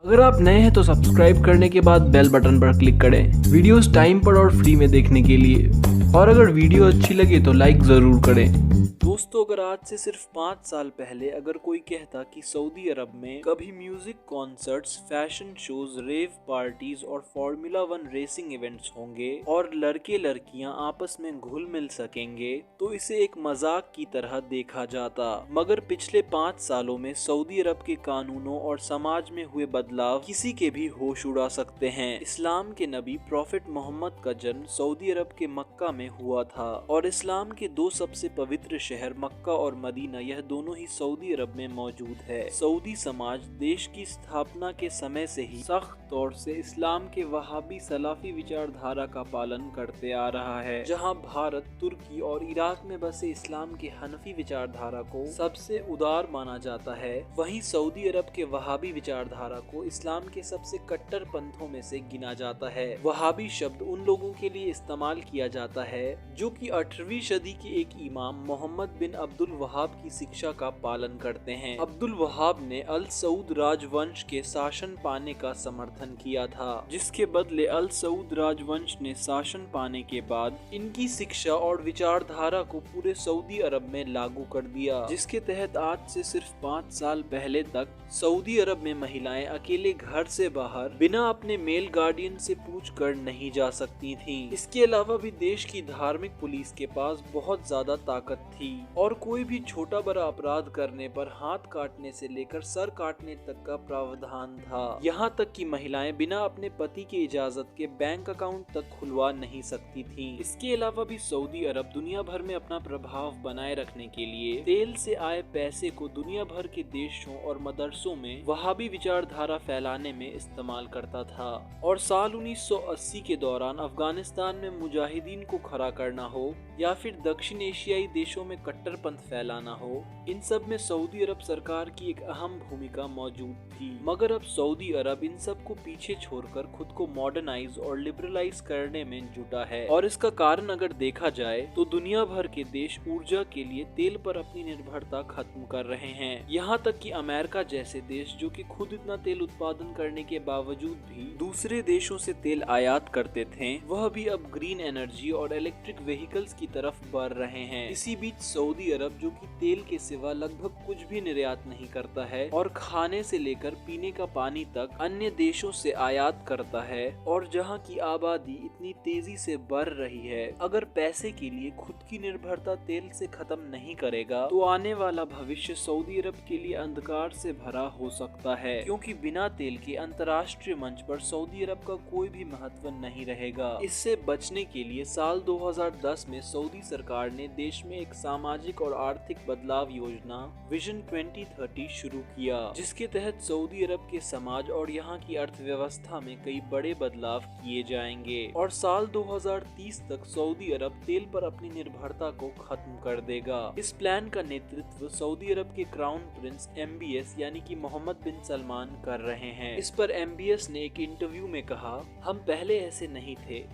अगर आप नए हैं तो सब्सक्राइब करने के बाद बेल बटन पर क्लिक करें वीडियोस टाइम पर और फ्री में देखने के लिए। और अगर वीडियो अच्छी लगे तो लाइक ज़रूर करें। दोस्तों, अगर आज से सिर्फ 5 साल पहले अगर कोई कहता कि सऊदी अरब में कभी म्यूजिक कॉन्सर्ट्स, फैशन शोज, रेव पार्टीज और फार्मूला 1 रेसिंग इवेंट्स होंगे और लड़के लड़कियां आपस में घुल मिल सकेंगे, तो इसे एक मजाक की तरह देखा जाता। मगर पिछले 5 सालों में सऊदी अरब के कानूनों और समाज में हुए बदलाव किसी के भी होश उड़ा सकते हैं। इस्लाम के नबी प्रॉफिट मोहम्मद का जन्म सऊदी अरब के मक्का में हुआ था और इस्लाम के 2 सबसे पवित्र शहर मक्का और मदीना, यह दोनों ही सऊदी अरब में मौजूद है। सऊदी समाज देश की स्थापना के समय से ही सख्त तौर से इस्लाम के वहाबी सलाफी विचारधारा का पालन करते आ रहा है। जहां भारत, तुर्की और इराक में बसे इस्लाम के हनफी विचारधारा को सबसे उदार माना जाता है, वहीं सऊदी अरब के वहाबी विचारधारा को इस्लाम के सबसे कट्टर पंथों में से गिना जाता है। वहाबी शब्द उन लोगों के लिए इस्तेमाल किया जाता है जो कि 8वीं सदी के एक इमाम मोहम्मद बिन अब्दुल वहाब की शिक्षा का पालन करते हैं। अब्दुल वहाब ने अल सऊद राजवंश के शासन पाने का समर्थन किया था, जिसके बदले अल सऊद राजवंश ने शासन पाने के बाद इनकी शिक्षा और विचारधारा को पूरे सऊदी अरब में लागू कर दिया, जिसके तहत आज से सिर्फ 5 साल पहले तक सऊदी अरब में महिलाएं अकेले घर से बाहर बिना अपने मेल गार्डियन से पूछ कर नहीं जा सकती थीं। इसके अलावा भी देश की धार्मिक पुलिस के पास बहुत ज्यादा ताकत थी और कोई भी छोटा बड़ा अपराध करने पर हाथ काटने से लेकर सर काटने तक का प्रावधान था। यहाँ तक कि महिलाएं बिना अपने पति की इजाजत के बैंक अकाउंट तक खुलवा नहीं सकती थीं। इसके अलावा भी सऊदी अरब दुनिया भर में अपना प्रभाव बनाए रखने के लिए तेल से आए पैसे को दुनिया भर के देशों और मदरसों में वहाबी विचारधारा फैलाने में इस्तेमाल करता था। और साल 1980 के दौरान अफगानिस्तान में मुजाहिदीन को खड़ा करना हो या फिर दक्षिण एशियाई देशों में कट्टरपंथ फैलाना हो, इन सब में सऊदी अरब सरकार की एक अहम भूमिका मौजूद थी। मगर अब सऊदी अरब इन सब को पीछे छोड़कर खुद को मॉडर्नाइज और लिबरलाइज करने में जुटा है। और इसका कारण अगर देखा जाए तो दुनिया भर के देश ऊर्जा के लिए तेल पर अपनी निर्भरता खत्म कर रहे हैं। यहाँ तक कि अमेरिका जैसे देश जो कि खुद इतना तेल उत्पादन करने के बावजूद भी दूसरे देशों से तेल आयात करते थे, वह भी अब ग्रीन एनर्जी और इलेक्ट्रिक व्हीकल्स की तरफ बढ़ रहे हैं। इसी बीच सऊदी अरब जो कि तेल के सिवा लगभग कुछ भी निर्यात नहीं करता है और खाने से लेकर पीने का पानी तक अन्य देशों से आयात करता है, और जहां की आबादी इतनी तेजी से बढ़ रही है, अगर पैसे के लिए खुद की निर्भरता तेल से खत्म नहीं करेगा तो आने वाला भविष्य सऊदी अरब के लिए अंधकार से भरा हो सकता है, क्योंकि बिना तेल के अंतर्राष्ट्रीय मंच पर सऊदी अरब का कोई भी महत्व नहीं रहेगा। इससे बचने के लिए साल 2010 में सऊदी सरकार ने देश में एक सामाजिक और आर्थिक बदलाव योजना विजन 2030 शुरू किया, जिसके तहत सऊदी अरब के समाज और यहाँ की अर्थव्यवस्था में कई बड़े बदलाव किए जाएंगे और साल 2030 तक सऊदी अरब तेल पर अपनी निर्भरता को खत्म कर देगा। इस प्लान का नेतृत्व सऊदी अरब के क्राउन प्रिंस MBS यानी कि मोहम्मद बिन सलमान कर रहे हैं। इस पर MBS ने एक इंटरव्यू में कहा, हम पहले ऐसे नहीं थे,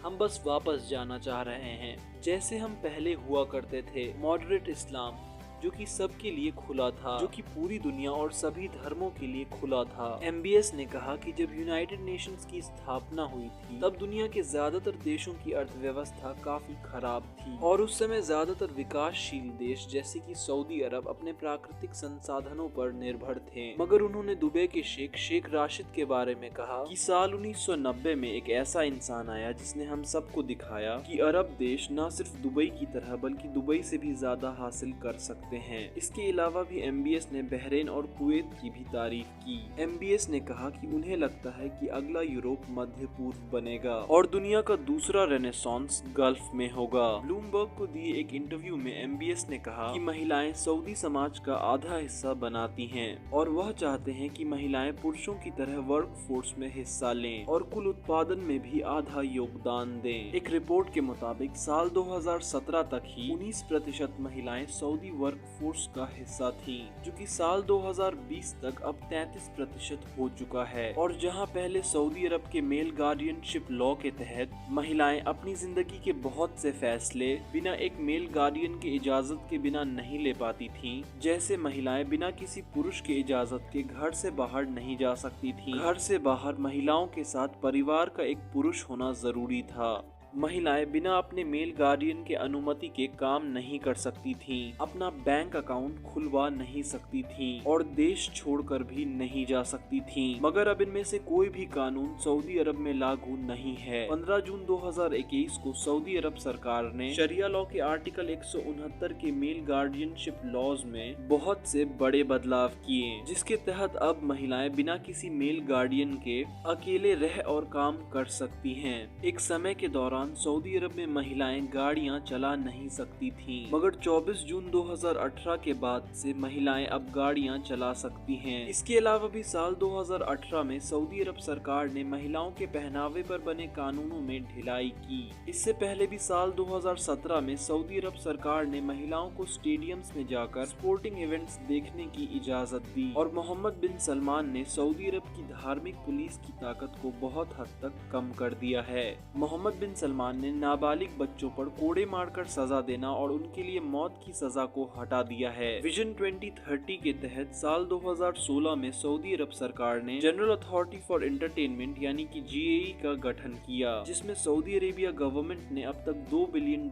हम बस वापस जाना चाह रहे हैं जैसे हम पहले हुआ करते थे। मॉडरेट इस्लाम जो कि सबके लिए खुला था, जो कि पूरी दुनिया और सभी धर्मों के लिए खुला था। MBS ने कहा कि जब यूनाइटेड नेशंस की स्थापना हुई थी तब दुनिया के ज्यादातर देशों की अर्थव्यवस्था काफी खराब थी और उस समय ज्यादातर विकासशील देश जैसे कि सऊदी अरब अपने प्राकृतिक संसाधनों पर निर्भर थे। मगर उन्होंने दुबई के शेख राशिद के बारे में कहा कि साल 1990 में एक ऐसा इंसान आया जिसने हम सबको दिखाया कि अरब देश न सिर्फ दुबई की तरह बल्कि दुबई से भी ज्यादा हासिल कर सकते हैं। इसके अलावा भी MBS ने बहरीन और कुवैत की भी तारीफ की। MBS ने कहा कि उन्हें लगता है कि अगला यूरोप मध्य पूर्व बनेगा और दुनिया का दूसरा रेनेसांस गल्फ में होगा। ब्लूमबर्ग को दिए एक इंटरव्यू में MBS ने कहा कि महिलाएं सऊदी समाज का आधा हिस्सा बनाती हैं और वह चाहते हैं कि महिलाएं पुरुषों की तरह वर्क फोर्स में हिस्सा लें और कुल उत्पादन में भी आधा योगदान दें। एक रिपोर्ट के मुताबिक साल 2017 तक ही 19% महिलाएं सऊदी वर्क वर्कफोर्स का हिस्सा थी, जो कि साल 2020 तक अब 33% हो चुका है। और जहां पहले सऊदी अरब के मेल गार्डियनशिप लॉ के तहत महिलाएं अपनी जिंदगी के बहुत से फैसले बिना एक मेल गार्डियन की इजाजत के बिना नहीं ले पाती थीं, जैसे महिलाएं बिना किसी पुरुष की इजाजत के घर से बाहर नहीं जा सकती थीं। घर से बाहर महिलाओं के साथ परिवार का एक पुरुष होना जरूरी था। महिलाएं बिना अपने मेल गार्डियन के अनुमति के काम नहीं कर सकती थीं, अपना बैंक अकाउंट खुलवा नहीं सकती थीं और देश छोड़कर भी नहीं जा सकती थीं। मगर अब इनमें से कोई भी कानून सऊदी अरब में लागू नहीं है। 15 जून 2021 को सऊदी अरब सरकार ने शरिया लॉ के आर्टिकल 169 के मेल गार्डियनशिप लॉज में बहुत से बड़े बदलाव किए, जिसके तहत अब महिलाएं बिना किसी मेल गार्डियन के अकेले रह और काम कर सकती हैं। एक समय के दौरान सऊदी अरब में महिलाएं गाड़ियां चला नहीं सकती थीं, मगर 24 जून 2018 के बाद से महिलाएं अब गाड़ियां चला सकती हैं। इसके अलावा भी साल 2018 में सऊदी अरब सरकार ने महिलाओं के पहनावे पर बने कानूनों में ढिलाई की। इससे पहले भी साल 2017 में सऊदी अरब सरकार ने महिलाओं को स्टेडियम्स में जाकर स्पोर्टिंग इवेंट्स देखने की इजाजत दी और मोहम्मद बिन सलमान ने सऊदी अरब की धार्मिक पुलिस की ताकत को बहुत हद तक कम कर दिया है। मोहम्मद बिन सलमान ने नाबालिग बच्चों पर कोड़े मारकर सजा देना और उनके लिए मौत की सजा को हटा दिया है। विजन 2030 के तहत साल 2016 में सऊदी अरब सरकार ने जनरल अथॉरिटी फॉर एंटरटेनमेंट यानी कि GAE का गठन किया, जिसमें सऊदी अरेबिया गवर्नमेंट ने अब तक $2 बिलियन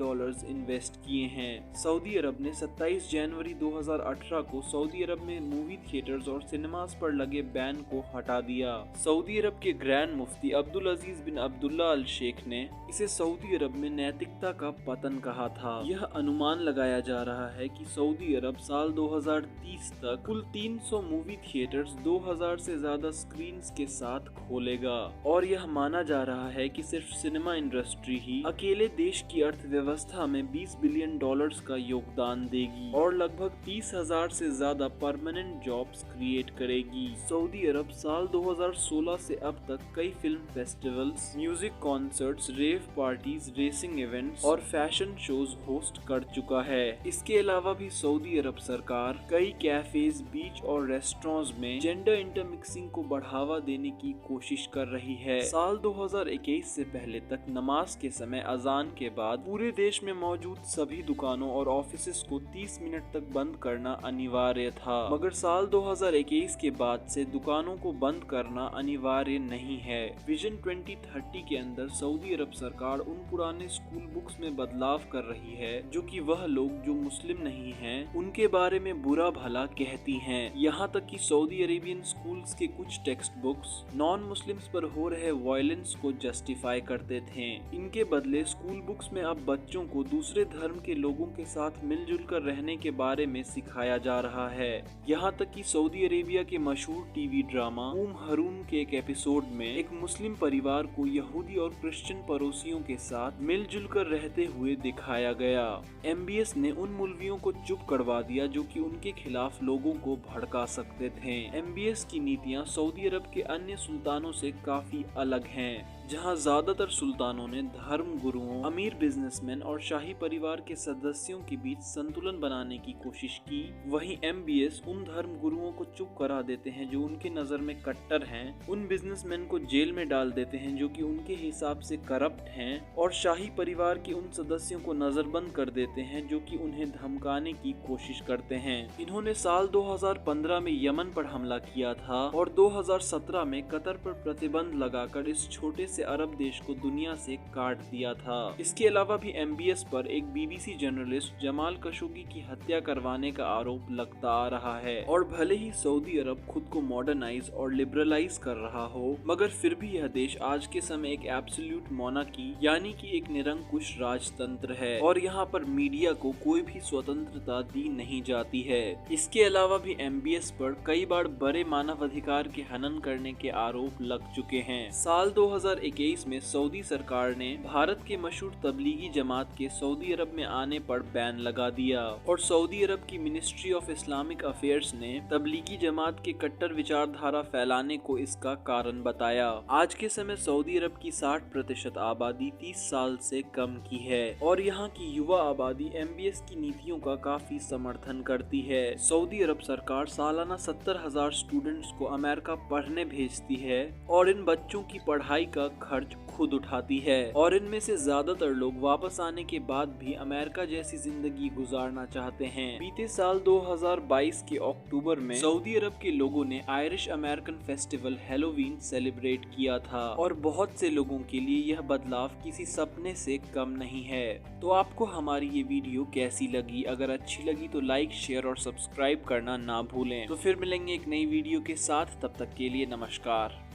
इन्वेस्ट किए हैं। सऊदी अरब ने 27 जनवरी 2018 को सऊदी अरब में मूवी थिएटर्स और सिनेमास पर लगे बैन को हटा दिया। सऊदी अरब के ग्रैंड मुफ्ती अब्दुल अजीज बिन अब्दुल्ला अल शेख ने इसे सऊदी अरब में नैतिकता का पतन कहा था। यह अनुमान लगाया जा रहा है कि सऊदी अरब साल 2030 तक कुल 300 मूवी थिएटर्स 2000 से ज्यादा स्क्रीन्स के साथ खोलेगा और यह माना जा रहा है कि सिर्फ सिनेमा इंडस्ट्री ही अकेले देश की अर्थव्यवस्था में $20 बिलियन का योगदान देगी और लगभग 30,000 से ज्यादा परमानेंट जॉब्स क्रिएट करेगी। सऊदी अरब साल 2016 से अब तक कई फिल्म फेस्टिवल्स, म्यूजिक कॉन्सर्ट्स, रेव पार्टीज, रेसिंग इवेंट्स और फैशन शोज होस्ट कर चुका है। इसके अलावा भी सऊदी अरब सरकार कई कैफेज, बीच और रेस्टोरेंट्स में जेंडर इंटरमिक्सिंग को बढ़ावा देने की कोशिश कर रही है। साल 2021 से पहले तक नमाज के समय अजान के बाद पूरे देश में मौजूद सभी दुकानों और ऑफिसेस को 30 मिनट तक बंद करना अनिवार्य था, मगर साल 2021 के बाद से दुकानों को बंद करना अनिवार्य नहीं है। विजन 2030 के अंदर सऊदी अरब सरकार उन पुराने स्कूल बुक्स में बदलाव कर रही है जो कि वह लोग जो मुस्लिम नहीं हैं उनके बारे में बुरा भला कहती हैं। यहाँ तक कि सऊदी अरेबियन स्कूल्स के कुछ टेक्स्ट बुक्स नॉन मुस्लिम्स पर हो रहे वायलेंस को जस्टिफाई करते थे। इनके बदले स्कूल बुक्स में अब बच्चों को दूसरे धर्म के लोगों के साथ मिलजुल कर रहने के बारे में सिखाया जा रहा है। यहाँ तक कि सऊदी अरेबिया के मशहूर टीवी ड्रामा हरून के एक एपिसोड में एक मुस्लिम परिवार को यहूदी और क्रिश्चियन पड़ोसियों के साथ मिलजुल कर रहते हुए दिखाया गया। MBS ने उन मौलवियों को चुप करवा दिया जो कि उनके खिलाफ लोगों को भड़का सकते थे। MBS की नीतियां सऊदी अरब के अन्य सुल्तानों से काफी अलग हैं, जहां ज्यादातर सुल्तानों ने धर्म गुरुओं, अमीर बिजनेसमैन और शाही परिवार के सदस्यों के बीच संतुलन बनाने की कोशिश की। वहीं MBS उन धर्म गुरुओं को चुप करा देते हैं जो उनके नजर में कट्टर हैं, उन बिजनेसमैन को जेल में डाल देते हैं जो कि उनके हिसाब से करप्ट हैं और शाही परिवार के उन सदस्यों को नजरबंद कर देते हैं जो कि उन्हें धमकाने की कोशिश करते हैं। इन्होंने साल 2015 में यमन पर हमला किया था और 2017 में कतर पर प्रतिबंध लगाकर इस छोटे से अरब देश को दुनिया से काट दिया था। इसके अलावा भी MBS पर एक BBC जर्नलिस्ट जमाल खशोगी की हत्या करवाने का आरोप लगता आ रहा है। और भले ही सऊदी अरब खुद को मॉडर्नाइज और लिबरलाइज कर रहा हो, मगर फिर भी यह देश आज के समय एक एब्सोल्यूट मोनार्की यानी कि एक निरंकुश राजतंत्र है और यहाँ पर मीडिया को कोई भी स्वतंत्रता दी नहीं जाती है। इसके अलावा भी MBS पर कई बार बड़े मानवाधिकार के हनन करने के आरोप लग चुके हैं। साल 2021 2021 में सऊदी सरकार ने भारत के मशहूर तबलीगी जमात के सऊदी अरब में आने पर बैन लगा दिया और सऊदी अरब की मिनिस्ट्री ऑफ इस्लामिक अफेयर्स ने तबलीगी जमात के कट्टर विचारधारा फैलाने को इसका कारण बताया। आज के समय सऊदी अरब की 60% आबादी 30 साल से कम की है और यहाँ की युवा आबादी MBS की नीतियों का काफी समर्थन करती है। सऊदी अरब सरकार सालाना 70,000 स्टूडेंट्स को अमेरिका पढ़ने भेजती है और इन बच्चों की पढ़ाई का खर्च खुद उठाती है और इनमें से ज्यादातर लोग वापस आने के बाद भी अमेरिका जैसी जिंदगी गुजारना चाहते हैं। बीते साल 2022 के अक्टूबर में सऊदी अरब के लोगों ने Irish American festival Halloween celebrate किया था और बहुत से लोगों के लिए यह बदलाव किसी सपने से कम नहीं है। तो आपको हमारी ये वीडियो कैसी लगी? अगर अच्छी लगी तो लाइक, शेयर और सब्सक्राइब करना ना भूलें। तो फिर मिलेंगे एक नई वीडियो के साथ, तब तक के लिए नमस्कार।